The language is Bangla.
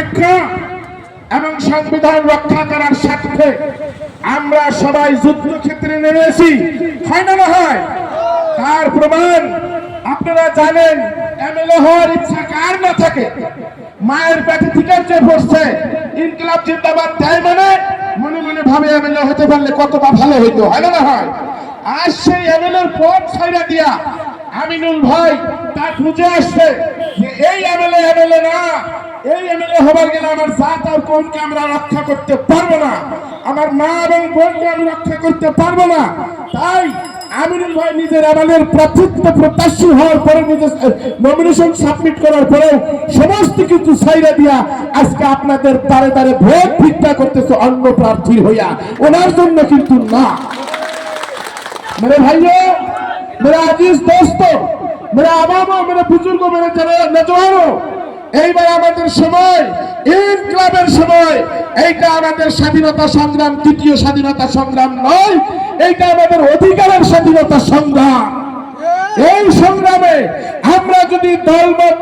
রক্ষা এবং সংবিধান রক্ষা করার স্বার্থে আমরা সবাই যুদ্ধক্ষেত্রে নেমেছি, হয় না হয়? তার প্রমাণ আপনারা জানেন, এমএলএ হওয়ার ইচ্ছা কার না থাকে? মায়ের পেটে থেকে যে বসছে ইনকিলাব জিন্দাবাদ তাই মানে মনে মনে ভাবে এমএলএ হতে পারলে কতটা ভালো হইতো, হয় না হয়? আজ সেই এমএলএর পথ ছাইড়া দিয়া আমিনুল ভাই তা খুঁজে আসছে যে এই এমএলএ না, এই এমএলএ হবার গেলে আমার জাত আর কোনকে আমরা রক্ষা করতে পারবো না, আমার মা এবং বোনকে আমি রক্ষা করতে পারবো না। তাই আমিনুল ভাই নিজের এমএলএর প্রার্থিত্ব প্রত্যাশী হওয়ার পরে নিজের নমিনেশন সাবমিট করার পরে সমস্ত কিছু ছাইড়া দিয়া আজকে আপনাদের তারে তারে ভোট ভিক্ষা করতেছে অন্য প্রার্থী হইয়া, ওনার জন্য কিন্তু না। मेरे भाइयों, मेरे अजीज दोस्तों, मेरे आवामों, मेरे बुजुर्गों, मेरे नौजवानों, এইবার আমাদের সময়, ইনকিলাবের সময়। এইটা আমাদের স্বাধীনতা সংগ্রাম তৃতীয় স্বাধীনতা সংগ্রাম নয়, এইটা আমাদের অধিকারের স্বাধীনতা সংগ্রাম। এই সংগ্রামে আমরা যদি দলমত